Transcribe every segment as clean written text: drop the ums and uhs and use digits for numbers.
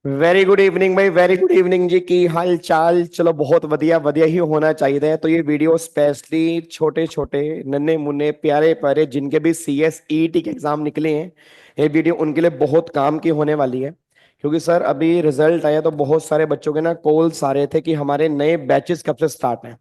Very good evening भाई, very good evening जी। की हाल चाल? चलो बहुत बढ़िया, बढ़िया ही होना चाहिए। तो ये वीडियो स्पेशली छोटे छोटे नन्हे मुन्ने प्यारे प्यारे जिनके भी CSET के एग्जाम निकले हैं, ये वीडियो उनके लिए बहुत काम की होने वाली है। क्योंकि सर अभी रिजल्ट आया तो बहुत सारे बच्चों के ना कॉल्स आ रहे थे कि हमारे नए बैचेस कब से स्टार्ट हैं।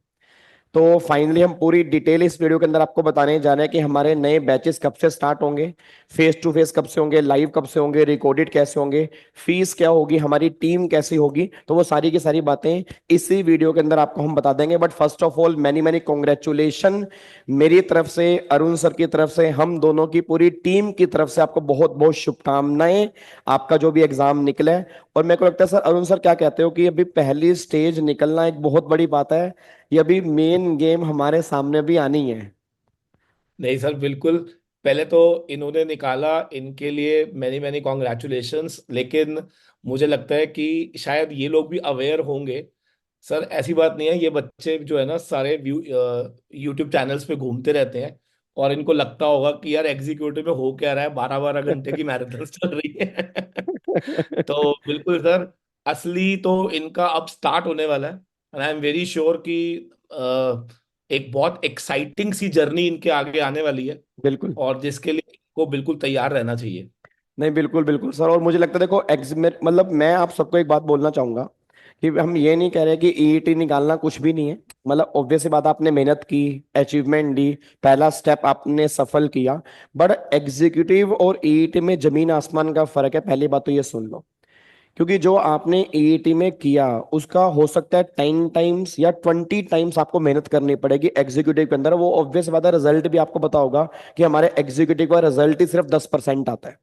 तो फाइनली हम पूरी डिटेल इस वीडियो के अंदर आपको बताने जा रहे हैं कि हमारे नए बैचेस कब से स्टार्ट होंगे, फेस टू फेस कब से होंगे, लाइव कब से होंगे, रिकॉर्डेड कैसे होंगे, फीस क्या होगी, हमारी टीम कैसी होगी। तो वो सारी की सारी बातें इसी वीडियो के अंदर आपको हम बता देंगे। But first of all many many congratulation मेरी तरफ से, अरुण सर की तरफ से, हम दोनों की पूरी टीम की तरफ से आपको बहुत बहुत शुभकामनाएं। आपका जो भी एग्जाम निकला है, और मेरे को लगता है सर, अरुण सर क्या कहते हो कि अभी पहली स्टेज निकलना एक बहुत बड़ी बात है। ये अभी मेन गेम हमारे सामने भी आनी है। नहीं सर, बिल्कुल। पहले तो इन्होंने निकाला, इनके लिए मैनी मैनी कॉन्ग्रेचुलेशंस। लेकिन मुझे लगता है कि शायद ये लोग भी अवेयर होंगे। सर ऐसी बात नहीं है, ये बच्चे जो है ना सारे यूट्यूब चैनल्स पे घूमते रहते हैं और इनको लगता होगा कि यार एग्जीक्यूटिव में हो क्या रहा है, 12 12 घंटे की मैराथन चल रही है। तो बिल्कुल सर, असली तो इनका अब स्टार्ट होने वाला है। And I am very sure कि एक बहुत एक्साइटिंग सी जर्नी इनके आगे आने वाली है, बिल्कुल। और जिसके लिए इनको बिल्कुल तैयार रहना चाहिए। नहीं, बिल्कुल बिल्कुल सर। और मुझे लगता है देखो मतलब मैं आप सबको एक बात बोलना चाहूंगा कि हम ये नहीं कह रहे कि EET निकालना कुछ भी नहीं है। मतलब ऑब्वियस सी बात, आपने मेहनत की, अचीवमेंट दी, पहला स्टेप आपने सफल किया। बट एग्जीक्यूटिव और EET में जमीन आसमान का फर्क है, पहली बात तो ये सुन लो। क्योंकि जो आपने EET में किया उसका हो सकता है 10 टाइम्स या 20 टाइम्स आपको मेहनत करनी पड़ेगी एग्जीक्यूटिव के अंदर। वो ऑब्वियस बात है, रिजल्ट भी आपको पता होगा कि हमारे एग्जीक्यूटिव का रिजल्ट ही सिर्फ 10% आता है।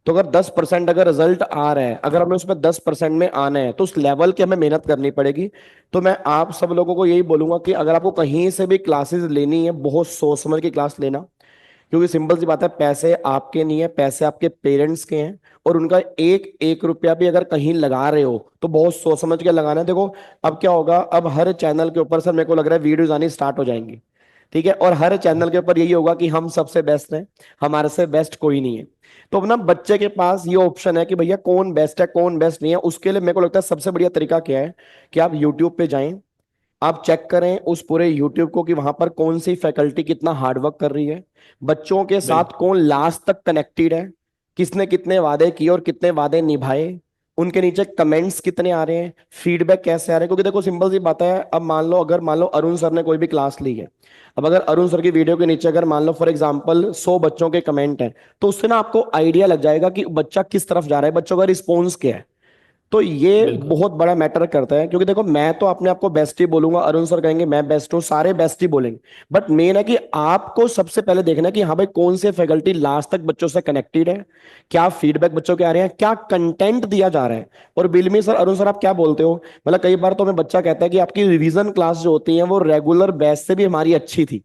तो अगर 10% अगर रिजल्ट आ रहा है, अगर हमें उसमें 10% में आना है तो उस लेवल की हमें मेहनत करनी पड़ेगी। तो मैं आप सब लोगों को यही बोलूंगा कि अगर आपको कहीं से भी क्लासेस लेनी है, बहुत सोच समझ के क्लास लेना। क्योंकि सिंपल सी बात है, पैसे आपके नहीं है, पैसे आपके पेरेंट्स के हैं। और उनका एक एक रुपया भी अगर कहीं लगा रहे हो तो बहुत सोच समझ के लगाना है। देखो अब क्या होगा, अब हर चैनल के ऊपर सर मेरे को लग रहा है वीडियोज आनी स्टार्ट हो जाएंगी। ठीक है, और हर चैनल के ऊपर यही होगा कि हम सबसे बेस्ट हैं, हमारे से बेस्ट कोई नहीं है। तो अब ना बच्चे के पास ये ऑप्शन है कि भैया कौन बेस्ट है कौन बेस्ट नहीं है। उसके लिए मेरे को लगता है सबसे बढ़िया तरीका क्या है कि आप यूट्यूब पे जाएं, आप चेक करें उस पूरे यूट्यूब को कि वहां पर कौन सी फैकल्टी कितना हार्डवर्क कर रही है, बच्चों के साथ बिल्कुल कौन लास्ट तक कनेक्टेड है, किसने कितने वादे किए और कितने वादे निभाए, उनके नीचे कमेंट्स कितने आ रहे हैं, फीडबैक कैसे आ रहे हैं। क्योंकि देखो सिंपल सी बात है, अब मान लो, अगर मान लो अरुण सर ने कोई भी क्लास ली है, अब अगर अरुण सर की वीडियो के नीचे अगर मान लो फॉर एग्जांपल 100 बच्चों के कमेंट हैं, तो उससे ना आपको आइडिया लग जाएगा कि बच्चा किस तरफ जा रहा है, बच्चों का रिस्पॉन्स क्या है। तो ये बिल्कुल बहुत बड़ा मैटर करता है। क्योंकि देखो मैं तो अपने आप को बेस्ट ही बोलूंगा, अरुण सर कहेंगे मैं बेस्ट हूँ, सारे बेस्ट ही बोलेंगे। बट मेन है कि आपको सबसे पहले देखना है कि हाँ भाई कौन से फैकल्टी लास्ट तक बच्चों से कनेक्टेड है, क्या फीडबैक बच्चों के आ रहे हैं, क्या कंटेंट दिया जा रहा है। और बिलमी सर, अरुण सर आप क्या बोलते हो? मतलब कई बार तो हमें बच्चा कहता है कि आपकी रिवीजन क्लास जो होती है वो रेगुलर बैच से भी हमारी अच्छी थी।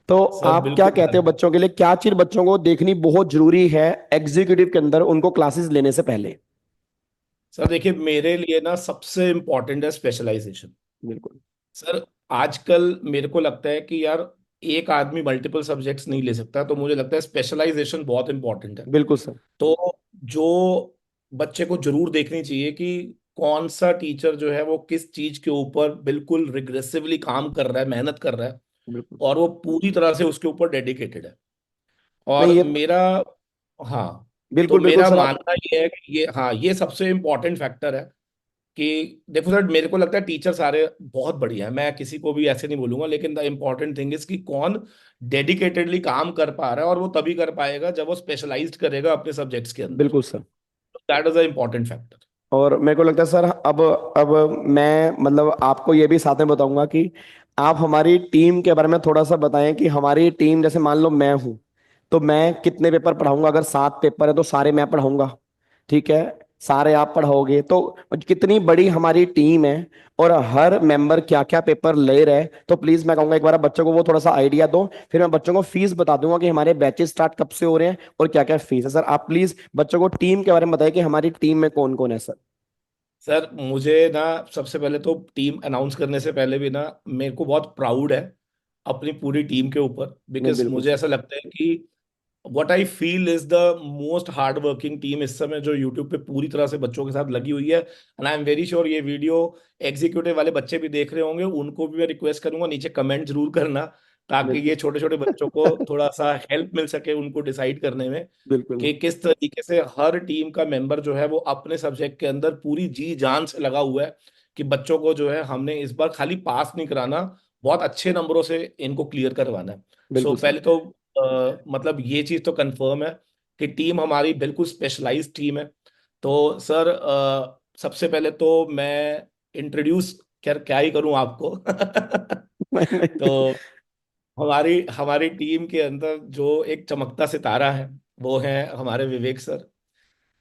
तो सर, आप क्या बिल्कुल कहते सर। हो, बच्चों के लिए क्या चीज बच्चों को देखनी बहुत जरूरी है एग्जीक्यूटिव के अंदर उनको क्लासेस लेने से पहले? सर देखिए, मेरे लिए ना सबसे इम्पोर्टेंट है स्पेशलाइजेशन। बिल्कुल। सर आजकल मेरे को लगता है कि यार एक आदमी मल्टीपल सब्जेक्ट्स नहीं ले सकता, तो मुझे लगता है स्पेशलाइजेशन बहुत इंपॉर्टेंट है। बिल्कुल सर। तो जो बच्चे को जरूर देखनी चाहिए कि कौन सा टीचर जो है वो किस चीज के ऊपर बिल्कुल रिग्रेसिवली काम कर रहा है, मेहनत कर रहा है, बिल्कुल। और वो पूरी तरह से उसके ऊपर डेडिकेटेड है। नहीं और ये मेरा, हाँ, तो बिल्कुल बिल्कुल मेरा सर आप। मानना ये है कि ये, हाँ, ये सबसे इम्पोर्टेंट फैक्टर है। कि देखो सर, मेरे को लगता है टीचर सारे बहुत बढ़िया है, मैं किसी को भी ऐसे नहीं बोलूंगा, लेकिन द इम्पोर्टेंट थिंग इज कि कौन डेडिकेटेडली काम कर पा रहा है, और वो तभी कर पाएगा जब वो स्पेशलाइज्ड करेगा अपने सब्जेक्ट्स के अंदर। बिल्कुल sir. That is the important factor. और मेरे को लगता है सर, अब मैं मतलब आपको ये भी साथ में बताऊंगा कि आप हमारी टीम के बारे में थोड़ा सा बताएं कि हमारी टीम, जैसे मान लो मैं हूं, तो मैं कितने पेपर पढ़ाऊंगा? अगर 7 पेपर है तो सारे मैं पढ़ाऊंगा, ठीक है, सारे आप पढ़ाओगे तो कितनी बड़ी हमारी टीम है, और हर मेंबर क्या क्या पेपर ले रहे हैं। तो प्लीज मैं कहूंगा एक बार आप बच्चों को वो थोड़ा सा आइडिया दो, फिर मैं बच्चों को फीस बता दूंगा कि हमारे बैचेस स्टार्ट कब से हो रहे हैं और क्या क्या फीस है। सर आप प्लीज बच्चों को टीम के बारे में बताइए कि हमारी टीम में कौन कौन है सर। सर मुझे ना सबसे पहले तो टीम अनाउंस करने से पहले भी ना मेरे को बहुत प्राउड है अपनी पूरी टीम के ऊपर, नहीं बिकॉज बिल्कुल मुझे सर। ऐसा लगता है कि what I feel is the most hard working team इस समय जो यूट्यूब पे पूरी तरह से बच्चों के साथ लगी हुई है। And I am very sure ये वीडियो एग्जीक्यूटिव वाले बच्चे भी देख रहे होंगे, उनको भी मैं रिक्वेस्ट करूंगा नीचे कमेंट जरूर करना, ताकि बिल्कुल। ये छोटे छोटे बच्चों को थोड़ा सा हेल्प मिल सके उनको डिसाइड करने में बिल्कुल। कि किस तरीके से हर टीम का मेंबर जो है वो अपने सब्जेक्ट के अंदर पूरी जी जान से लगा हुआ है कि बच्चों को जो है हमने इस बार खाली पास नहीं कराना, बहुत अच्छे नंबरों से इनको क्लियर करवाना है। सो बिल्कुल सर। पहले तो मतलब ये चीज तो कंफर्म है कि टीम हमारी बिल्कुल स्पेशलाइज्ड टीम है। तो सर सबसे पहले तो मैं इंट्रोड्यूस क्या क्या ही करूं आपको नहीं नहीं। तो हमारी हमारी टीम के अंदर जो एक चमकता सितारा है वो है हमारे विवेक सर,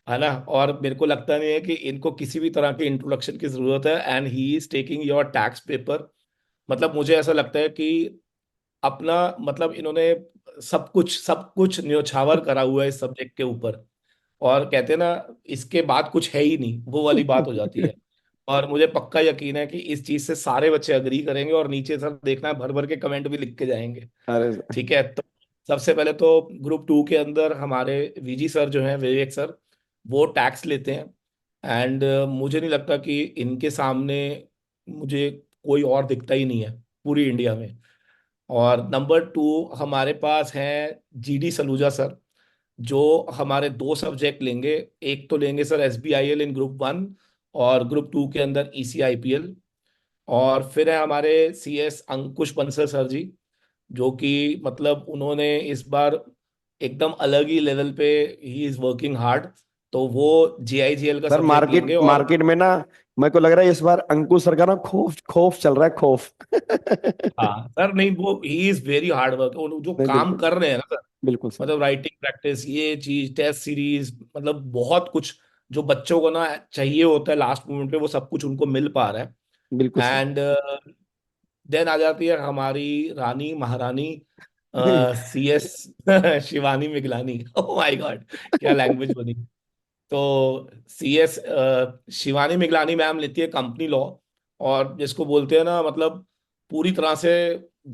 है ना। और मेरे को लगता नहीं है कि इनको किसी भी तरह की इंट्रोडक्शन की जरूरत है, and he is taking your tax paper. मतलब मुझे ऐसा लगता है कि अपना मतलब इन्होंने सब कुछ न्योछावर करा हुआ है इस सब्जेक्ट के ऊपर, और कहते हैं ना इसके बाद कुछ है ही नहीं, वो वाली बात हो जाती है। और मुझे पक्का यकीन है कि इस चीज से सारे बच्चे अग्री करेंगे, और नीचे सर देखना है भर भर के कमेंट भी लिख के जाएंगे। अरे सर। ठीक है, तो सबसे पहले तो ग्रुप 2 के अंदर हमारे वीजी सर जो हैं, विवेक सर, वो टैक्स लेते हैं। एंड मुझे नहीं लगता कि इनके सामने मुझे कोई और दिखता ही नहीं है पूरी इंडिया में। और नंबर 2 हमारे पास हैं जीडी सलूजा सर, जो हमारे दो सब्जेक्ट लेंगे। एक तो लेंगे सर SBIL इन ग्रुप 1, और ग्रुप 2 के अंदर ECIPL। और फिर है हमारे CS अंकुश बंसल सर जी, जो कि मतलब उन्होंने इस बार एकदम अलग ही लेवल पे, ही इज वर्किंग हार्ड, तो वो JIGL का सर सब्जेक्ट मार्केट लेंगे। और मार्केट में ना, मेरे को लग रहा है इस बार अंकुश सर का ना खौफ खौफ चल रहा है, खौफ। हाँ सर, नहीं वो he is very hard work, जो नहीं काम बिल्कुल। कर रहे हैं ना सर, बिल्कुल सर। मतलब राइटिंग प्रैक्टिस, ये चीज, टेस्ट सीरीज, मतलब बहुत कुछ जो बच्चों को ना चाहिए होता है लास्ट मोमेंट पे, वो सब कुछ उनको मिल पा रहा बिल्कुल सर। है। एंड देन आ जाती है हमारी रानी महारानी CS Shivani Miglani. Oh my God, क्या लैंग्वेज बनी। तो CS शिवानी मिगलानी मैम लेती है कंपनी लॉ, और जिसको बोलते हैं ना मतलब पूरी तरह से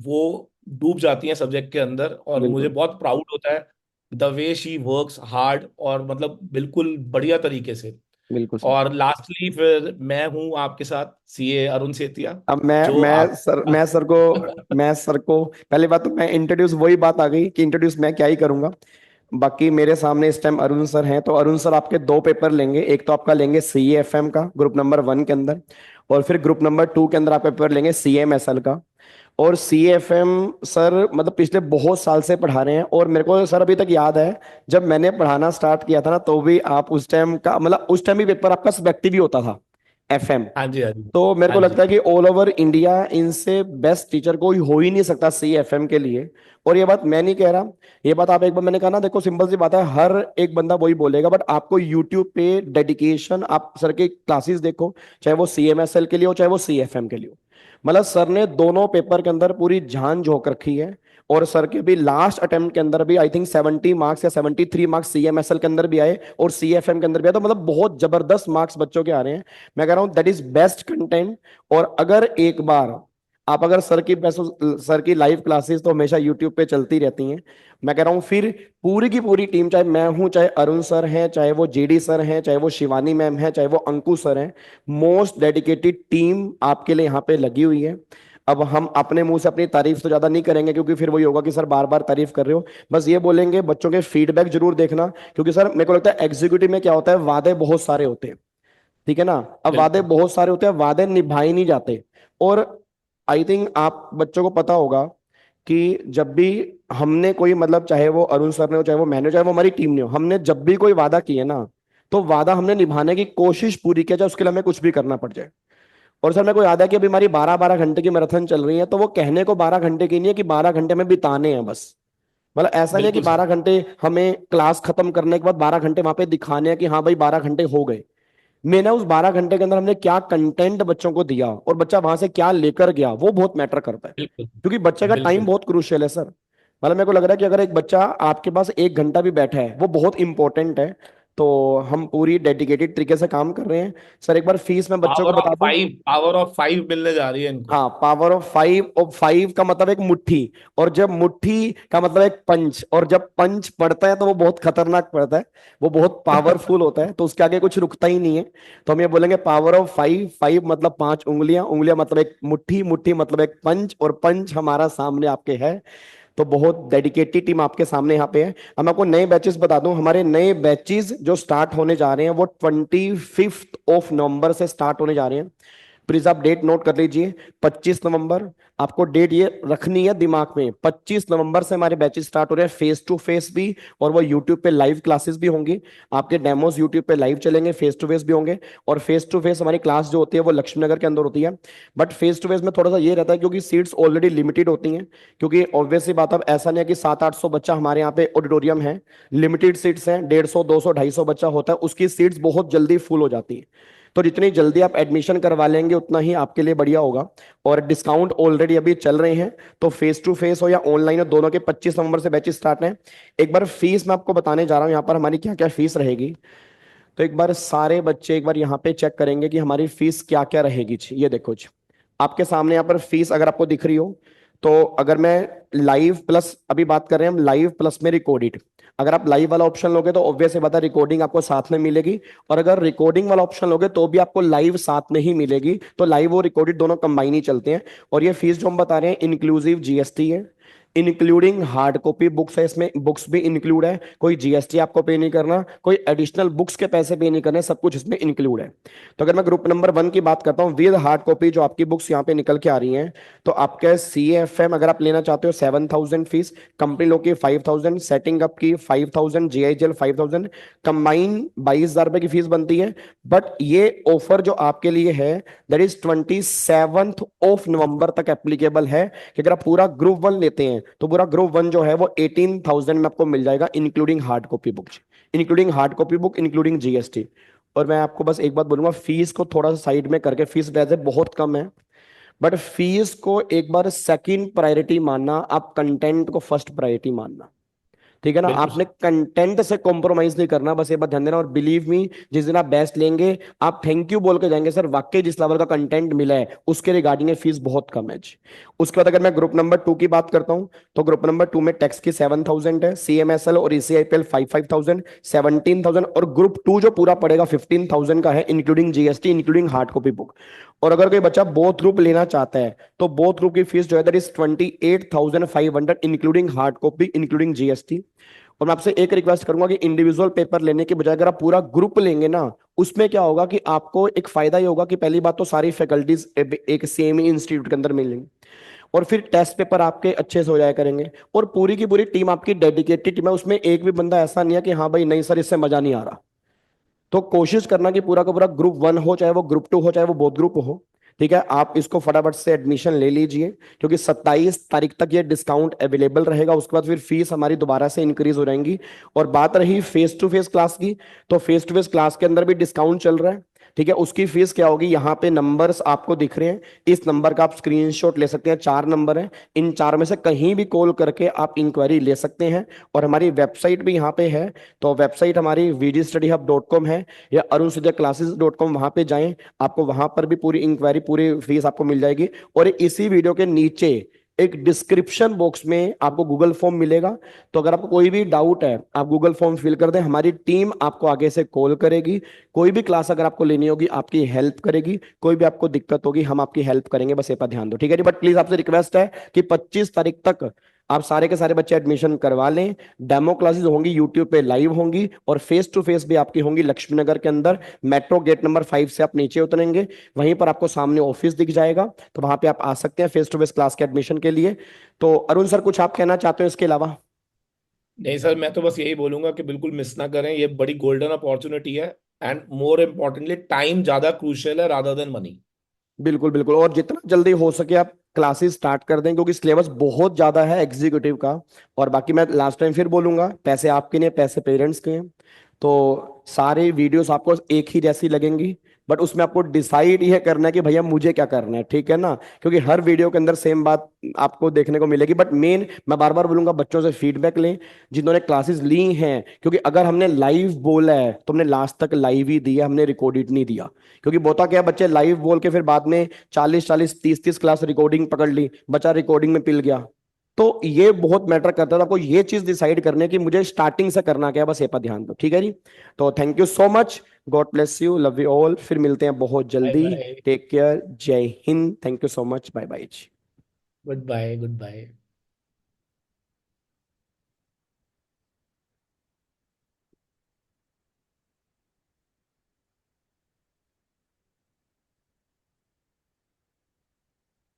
वो डूब जाती हैं सब्जेक्ट के अंदर, और मुझे बिल्कुल। बहुत प्राउड होता है the way she works hard, और मतलब बिल्कुल बढ़िया तरीके से। बिल्कुल सर। और लास्टली फिर मैं हूं आपके साथ, CA अरुण सेतिया, अब मैं जो मैं आप सर मैं सर को मैं सर को पहली बात तो मैं इंट्रोड्यूस, वही बात आ गई कि इंट्रोड्यूस मैं क्या ही करूंगा। बाकी मेरे सामने इस टाइम अरुण सर हैं, तो अरुण सर आपके दो पेपर लेंगे। एक तो आपका लेंगे CEFM का ग्रुप नंबर 1 के अंदर, और फिर ग्रुप नंबर 2 के अंदर आप पेपर लेंगे CMSL का। और CFM सर मतलब पिछले बहुत साल से पढ़ा रहे हैं, और मेरे को सर अभी तक याद है जब मैंने पढ़ाना स्टार्ट किया था ना, तो भी आप उस टाइम का मतलब उस टाइम भी पेपर आपका सब्जेक्टिव ही होता था, FM। हाँ जी, हाँ जी, तो मेरे हाँ को जी। लगता है कि ऑल ओवर इंडिया इनसे बेस्ट टीचर कोई हो ही नहीं सकता CFM के लिए। और ये बात मैं नहीं कह रहा, ये बात आप एक बार, मैंने कहा ना, देखो सिंपल सी बात है, हर एक बंदा वही बोलेगा, बट आपको यूट्यूब पे डेडिकेशन, आप सर के क्लासेस देखो, चाहे वो CMSL के लिए हो चाहे वो CFM के लिए हो। मतलब सर ने दोनों पेपर के अंदर पूरी जान झोंक रखी है। और सर के भी लास्ट अटेम्प्ट के अंदर भी आई थिंक 70 मार्क्स या 73 मार्क्स CMSL के अंदर भी आए और CFM के अंदर भी आए, तो मतलब बहुत जबरदस्त मार्क्स बच्चों के आ रहे हैं। मैं कह रहा हूं दैट इज बेस्ट कंटेंट। और अगर एक बार आप अगर सर की लाइव क्लासेस तो हमेशा यूट्यूब पे चलती रहती हैं। मैं कह रहा हूँ फिर पूरी की पूरी टीम, चाहे मैं हूं, चाहे अरुण सर हैं, चाहे वो JD सर हैं, चाहे वो शिवानी मैम है, चाहे वो अंकु सर हैं, मोस्ट डेडिकेटेड टीम आपके लिए यहाँ पे लगी हुई है। अब हम अपने मुंह से अपनी तारीफ तो ज्यादा नहीं करेंगे, क्योंकि फिर वही होगा कि सर बार बार तारीफ कर रहे हो। बस ये बोलेंगे बच्चों के फीडबैक जरूर देखना, क्योंकि सर मेरे को लगता है एग्जीक्यूटिव में क्या होता है, वादे बहुत सारे होते हैं, ठीक है ना। अब वादे बिल्कुल बहुत सारे होते हैं, वादे निभाए नहीं जाते। और आई थिंक आप बच्चों को पता होगा कि जब भी हमने कोई मतलब, चाहे वो अरुण सर ने हो, चाहे वो मैंने हो, चाहे वो हमारी टीम ने हो, हमने जब भी कोई वादा किए ना, तो वादा हमने निभाने की कोशिश पूरी किया, चाहे उसके लिए हमें कुछ भी करना पड़ जाए। और सर मेरे को याद है कि अभी हमारी 12-12 घंटे की मैराथन चल रही है, तो वो कहने को 12 घंटे की नहीं है कि 12 घंटे में बिताने हैं बस। मतलब ऐसा नहीं है कि बिल्कुल सर। 12 घंटे हमें क्लास खत्म करने के बाद 12 घंटे वहां पे दिखाने हैं कि हाँ भाई 12 घंटे हो गए। मैंने उस 12 घंटे के अंदर हमने क्या कंटेंट बच्चों को दिया और बच्चा वहां से क्या लेकर गया, वो बहुत मैटर करता है। बिल्कुल क्योंकि बच्चे का टाइम बिल्कुल बहुत क्रूशियल है सर। मतलब मेरे को लग रहा है कि अगर एक बच्चा आपके पास 1 घंटा भी बैठा है, वो बहुत इंपॉर्टेंट है। तो हम पूरी डेडिकेटेड तरीके से काम कर रहे हैं। सर एक बार फीस मैं बच्चों को बता दूं। पावर ऑफ फाइव मिलने जा रही है इनको। हाँ, पावर ऑफ फाइव, और फाइव का मतलब एक मुट्ठी, और जब मुट्ठी का मतलब एक पंच, और जब पंच पड़ता है तो वो बहुत खतरनाक पड़ता है, वो बहुत पावरफुल होता है, तो उसके आगे कुछ रुकता ही नहीं है। तो हम ये बोलेंगे पावर ऑफ फाइव, फाइव मतलब पांच उंगलियां, उंगलियां मतलब एक मुट्ठी, मुट्ठी मतलब एक पंच, और पंच हमारा सामने आपके है। तो बहुत डेडिकेटेड टीम आपके सामने यहाँ पे है। हम आपको नए बैचेस बता दूं, हमारे नए बैचेस जो स्टार्ट होने जा रहे हैं वो 25 नवंबर से स्टार्ट होने जा रहे हैं। प्लीज आप डेट नोट कर लीजिए, 25 नवंबर। आपको डेट ये रखनी है दिमाग में, 25 नवंबर से हमारे बैचेस स्टार्ट हो रहे हैं, फेस टू फेस भी, और वो यूट्यूब पे लाइव क्लासेस भी होंगी। आपके डेमोस यूट्यूब पे लाइव चलेंगे, फेस टू फेस भी होंगे। और फेस टू फेस हमारी क्लास जो होती है वो लक्ष्मी नगर के अंदर होती है। बट फेस टू फेस में थोड़ा सा ये रहता है, क्योंकि सीट्स ऑलरेडी लिमिटेड होती हैं, क्योंकि ऑब्वियसली बात, अब ऐसा नहीं है कि 700-800 बच्चा हमारे यहाँ पे ऑडिटोरियम है, लिमिटेड सीट्स हैं, 150, 200, 250 बच्चा होता है, उसकी सीट्स बहुत जल्दी फुल हो जाती है। तो जितनी जल्दी आप एडमिशन करवा लेंगे उतना ही आपके लिए बढ़िया होगा। और डिस्काउंट ऑलरेडी अभी चल रहे हैं, तो फेस टू फेस हो या ऑनलाइन हो, दोनों के 25 नवंबर से बैचेस स्टार्ट हैं। एक बार फीस मैं आपको बताने जा रहा हूँ यहाँ पर हमारी क्या क्या फीस रहेगी। तो एक बार सारे बच्चे एक बार यहाँ पे चेक करेंगे कि हमारी फीस क्या क्या रहेगी जी। ये देखो जी, आपके सामने यहाँ पर फीस अगर आपको दिख रही हो, तो अगर मैं लाइव प्लस, अभी बात कर रहे हैं हम लाइव प्लस में रिकॉर्डेड, अगर आप लाइव वाला ऑप्शन लोगे तो ऑब्वियस है, बता रिकॉर्डिंग आपको साथ में मिलेगी। और अगर रिकॉर्डिंग वाला ऑप्शन लोगे तो भी आपको लाइव साथ में ही मिलेगी, तो लाइव और रिकॉर्डेड दोनों कंबाइन ही चलते हैं। और ये फीस जो हम बता रहे हैं इंक्लूसिव जीएसटी है, इंक्लूडिंग हार्ड कॉपी बुक्स है, इसमें बुक्स भी इंक्लूड है, कोई जीएसटी आपको पे नहीं करना, कोई एडिशनल बुक्स के पैसे पे नहीं करने, सब कुछ इसमें इंक्लूड है। तो अगर मैं ग्रुप नंबर 1 की बात करता हूँ, विद हार्ड कॉपी जो आपकी बुक्स यहाँ पे निकल के आ रही हैं, तो आपके CFM अगर आप लेना चाहते हो 7,000 फीस, कंपनी लोग की 5,000, सेटिंग अप की 5,000, जीआईजेल 5,000, कंबाइन 22,000 रुपए की फीस बनती है। बट ये ऑफर जो आपके लिए है दैट इज 27 ऑफ नवंबर तक एप्लीकेबल है, कि अगर आप पूरा ग्रुप 1 लेते हैं तो पूरा ग्रुप 1 जो है वो 18,000 में आपको मिल जाएगा, including hard copy book, including hard copy book, including GST. और मैं आपको बस एक बात बोलूंगा, फीस को थोड़ा सा साइड में करके, फीस वैसे बहुत कम है, बट फीस को एक बार सेकंड प्रायोरिटी मानना, आप कंटेंट को फर्स्ट प्रायोरिटी मानना। ठीक है ना, बिल्कुल आपने कंटेंट से कॉम्प्रोमाइज नहीं करना, बस ये बात ध्यान देना। और बिलीव मी, जिस दिन आप बेस्ट लेंगे आप थैंक यू बोल के जाएंगे, सर वाकई जिस लेवल का कंटेंट मिला है उसके रिगार्डिंग फीस बहुत कम है जी। उसके बाद अगर मैं ग्रुप नंबर 2 की बात करता हूं, तो ग्रुप नंबर 2 में टैक्स की 7,000 है, CMSL और ECIPL 5,000, 17,000, और ग्रुप 2 जो पूरा पड़ेगा 15,000 का है, including GST, including hard copy book. और अगर कोई बच्चा बोथ ग्रुप लेना चाहता है तो बोथ ग्रुप की फीस जो है that is 28,500, including hard copy, including GST. और मैं आपसे एक रिक्वेस्ट करूंगा कि इंडिविजुअल पेपर लेने के बजाय अगर आप पूरा ग्रुप लेंगे ना, उसमें क्या होगा कि आपको एक फायदा ये होगा कि पहली बात तो सारी फैकल्टीज एक सेम ही इंस्टीट्यूट के अंदर मिलेंगी, और फिर टेस्ट पेपर आपके अच्छे से हो जाया करेंगे, और पूरी की पूरी टीम आपकी डेडिकेटेड टीम है, उसमें एक भी बंदा ऐसा नहीं है कि हाँ भाई नहीं सर इससे मजा नहीं आ रहा। तो कोशिश करना कि पूरा का पूरा ग्रुप 1 हो, चाहे वो ग्रुप 2 हो, चाहे वो बोथ ग्रुप हो। ठीक है, आप इसको फटाफट से एडमिशन ले लीजिए, क्योंकि 27 तारीख तक ये डिस्काउंट अवेलेबल रहेगा, उसके बाद फिर फीस हमारी दोबारा से इंक्रीज हो जाएंगी। और बात रही फेस टू फेस क्लास की, तो फेस टू फेस क्लास के अंदर भी डिस्काउंट चल रहा है। ठीक है, उसकी फीस क्या होगी, यहाँ पे नंबर्स आपको दिख रहे हैं, इस नंबर का आप स्क्रीनशॉट ले सकते हैं, 4 नंबर है, इन 4 में से कहीं भी कॉल करके आप इंक्वायरी ले सकते हैं। और हमारी वेबसाइट भी यहाँ पे है, तो वेबसाइट हमारी vgstudyhub.com है, या arunsudyaclasses.com, वहां पे जाएं, आपको वहां पर भी पूरी इंक्वायरी, पूरी फीस आपको मिल जाएगी। और इसी वीडियो के नीचे एक डिस्क्रिप्शन बॉक्स में आपको गूगल फॉर्म मिलेगा, तो अगर आपको कोई भी डाउट है आप गूगल फॉर्म फिल कर दें, हमारी टीम आपको आगे से कॉल करेगी। कोई भी क्लास अगर आपको लेनी होगी आपकी हेल्प करेगी, कोई भी आपको दिक्कत होगी हम आपकी हेल्प करेंगे, बस ये पर ध्यान दो। ठीक है जी, बट प्लीज आपसे रिक्वेस्ट है कि 25 तारीख तक आप सारे के सारे बच्चे एडमिशन करवा लें। डेमो क्लासेस होंगी यूट्यूब पे लाइव होंगी, और फेस टू फेस भी आपकी होंगी लक्ष्मी नगर के अंदर, मेट्रो गेट नंबर 5 से आप नीचे उतरेंगे, वहीं पर आपको सामने ऑफिस दिख जाएगा, तो वहां पे आप आ सकते हैं फेस टू फेस क्लास के एडमिशन के लिए। तो अरुण सर कुछ आप कहना चाहते हो इसके अलावा? नहीं सर, मैं तो बस यही बोलूंगा कि बिल्कुल मिस ना करें, ये बड़ी गोल्डन अपॉर्चुनिटी है। एंड मोर इम्पोर्टेंटली टाइम ज्यादा क्रूशियल है रादर देन मनी। बिल्कुल बिल्कुल, और जितना जल्दी हो सके आप क्लासेस स्टार्ट कर दें, क्योंकि सिलेबस बहुत ज्यादा है एग्जीक्यूटिव का। और बाकी मैं लास्ट टाइम फिर बोलूंगा, पैसे आपके नहीं पैसे पेरेंट्स के हैं, तो सारे वीडियोस आपको एक ही जैसी लगेंगी, बट उसमें आपको डिसाइड ये करना है कि भैया मुझे क्या करना है, ठीक है ना, क्योंकि हर वीडियो के अंदर सेम बात आपको देखने को मिलेगी। बट मेन मैं बार बार बोलूंगा, बच्चों से फीडबैक लें जिन्होंने क्लासेस ली हैं, क्योंकि अगर हमने लाइव बोला है तो हमने लास्ट तक लाइव ही दिया, हमने रिकॉर्डेड नहीं दिया। क्योंकि बोता क्या है, बच्चे लाइव बोल के फिर बाद में 40 40 30 30 क्लास रिकॉर्डिंग पकड़ ली, बच्चा रिकॉर्डिंग में पिल गया। तो ये बहुत मैटर करता है, तो आपको ये चीज डिसाइड करनी है कि मुझे स्टार्टिंग से करना क्या है, बस ये पर ध्यान दो, ठीक है जी। तो thank you so much, God bless you, love you all, फिर मिलते हैं बहुत बाय जल्दी। बाय। टेक केयर, जय हिंद, thank you so much, bye bye. Goodbye. Good bye.